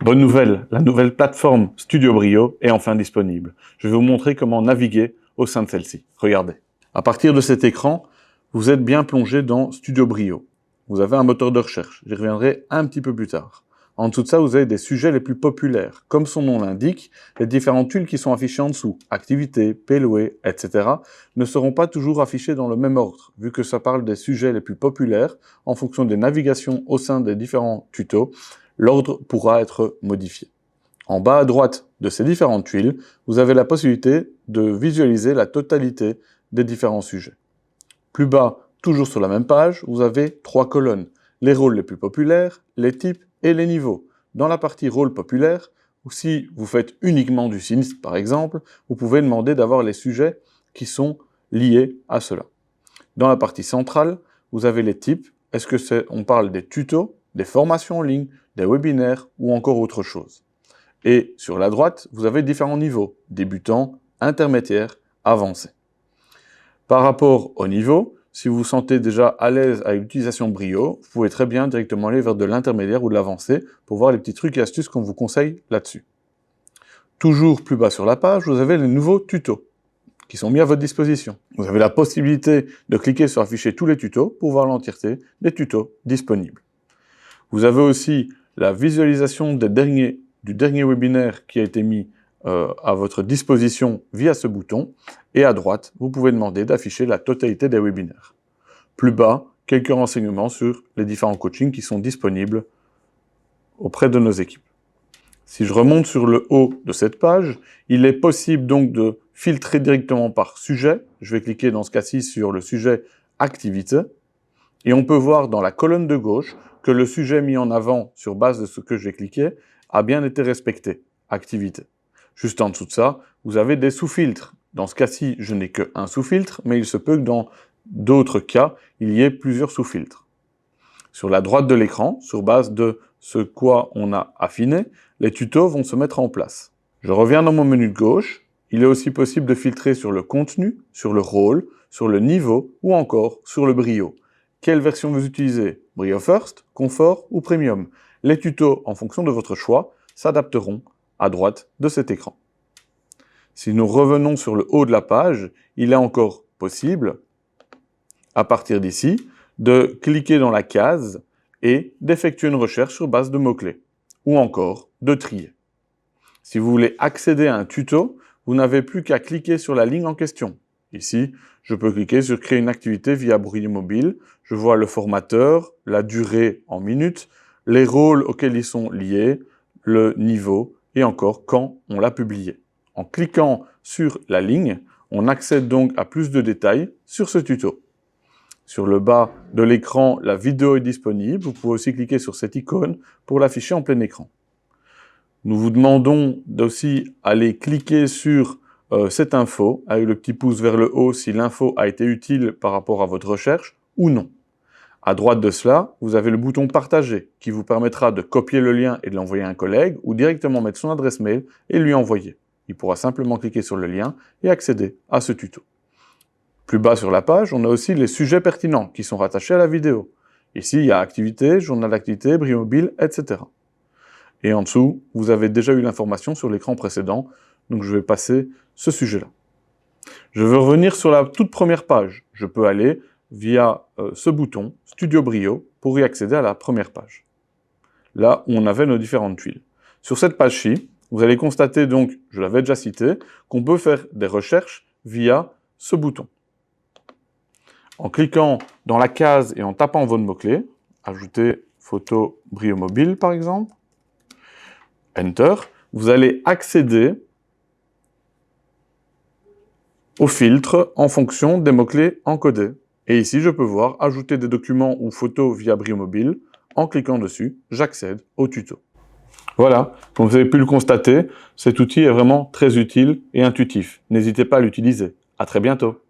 Bonne nouvelle, la nouvelle plateforme Studio Brio est enfin disponible. Je vais vous montrer comment naviguer au sein de celle-ci. Regardez. À partir de cet écran, vous êtes bien plongé dans Studio Brio. Vous avez un moteur de recherche. J'y reviendrai un petit peu plus tard. En dessous de ça, vous avez des sujets les plus populaires. Comme son nom l'indique, les différentes tuiles qui sont affichées en dessous, activités, payloués, etc., ne seront pas toujours affichées dans le même ordre, vu que ça parle des sujets les plus populaires en fonction des navigations au sein des différents tutos. L'ordre pourra être modifié. En bas à droite de ces différentes tuiles, vous avez la possibilité de visualiser la totalité des différents sujets. Plus bas, toujours sur la même page, vous avez 3 colonnes. Les rôles les plus populaires, les types et les niveaux. Dans la partie rôle populaire, ou si vous faites uniquement du sinistre par exemple, vous pouvez demander d'avoir les sujets qui sont liés à cela. Dans la partie centrale, vous avez les types. Est-ce que on parle des tutos, des formations en ligne, des webinaires ou encore autre chose. Et sur la droite, vous avez différents niveaux, débutants, intermédiaires, avancés. Par rapport au niveau, si vous vous sentez déjà à l'aise avec l'utilisation Brio, vous pouvez très bien directement aller vers de l'intermédiaire ou de l'avancé pour voir les petits trucs et astuces qu'on vous conseille là-dessus. Toujours plus bas sur la page, vous avez les nouveaux tutos qui sont mis à votre disposition. Vous avez la possibilité de cliquer sur afficher tous les tutos pour voir l'entièreté des tutos disponibles. Vous avez aussi la visualisation du dernier webinaire qui a été mis à votre disposition via ce bouton. Et à droite, vous pouvez demander d'afficher la totalité des webinaires. Plus bas, quelques renseignements sur les différents coachings qui sont disponibles auprès de nos équipes. Si je remonte sur le haut de cette page, il est possible donc de filtrer directement par sujet. Je vais cliquer dans ce cas-ci sur le sujet activité. Et on peut voir dans la colonne de gauche que le sujet mis en avant sur base de ce que j'ai cliqué a bien été respecté, activité. Juste en dessous de ça, vous avez des sous-filtres. Dans ce cas-ci, je n'ai qu'un sous-filtre, mais il se peut que dans d'autres cas, il y ait plusieurs sous-filtres. Sur la droite de l'écran, sur base de ce quoi on a affiné, les tutos vont se mettre en place. Je reviens dans mon menu de gauche. Il est aussi possible de filtrer sur le contenu, sur le rôle, sur le niveau ou encore sur le Brio. Quelle version vous utilisez? Brio First, Confort ou Premium? Les tutos, en fonction de votre choix, s'adapteront à droite de cet écran. Si nous revenons sur le haut de la page, il est encore possible, à partir d'ici, de cliquer dans la case et d'effectuer une recherche sur base de mots-clés, ou encore de trier. Si vous voulez accéder à un tuto, vous n'avez plus qu'à cliquer sur la ligne en question. Ici, je peux cliquer sur « Créer une activité via Brio Mobile ». Je vois le formateur, la durée en minutes, les rôles auxquels ils sont liés, le niveau et encore quand on l'a publié. En cliquant sur la ligne, on accède donc à plus de détails sur ce tuto. Sur le bas de l'écran, la vidéo est disponible. Vous pouvez aussi cliquer sur cette icône pour l'afficher en plein écran. Nous vous demandons aussi d'aller cliquer sur cette info, avec le petit pouce vers le haut si l'info a été utile par rapport à votre recherche ou non. À droite de cela, vous avez le bouton Partager qui vous permettra de copier le lien et de l'envoyer à un collègue ou directement mettre son adresse mail et lui envoyer. Il pourra simplement cliquer sur le lien et accéder à ce tuto. Plus bas sur la page, on a aussi les sujets pertinents qui sont rattachés à la vidéo. Ici, il y a Activité, Journal d'activité, Brio Mobile, etc. Et en dessous, vous avez déjà eu l'information sur l'écran précédent, donc je vais passer ce sujet-là. Je veux revenir sur la toute première page. Je peux aller via ce bouton, Studio Brio, pour y accéder à la première page. Là où on avait nos différentes tuiles. Sur cette page-ci, vous allez constater donc, je l'avais déjà cité, qu'on peut faire des recherches via ce bouton. En cliquant dans la case et en tapant votre mot-clé, ajouter photo Brio Mobile par exemple, Enter, vous allez accéder au filtre en fonction des mots-clés encodés. Et ici, je peux voir ajouter des documents ou photos via Brio Mobile. En cliquant dessus, j'accède au tuto. Voilà, comme vous avez pu le constater, cet outil est vraiment très utile et intuitif. N'hésitez pas à l'utiliser. À très bientôt.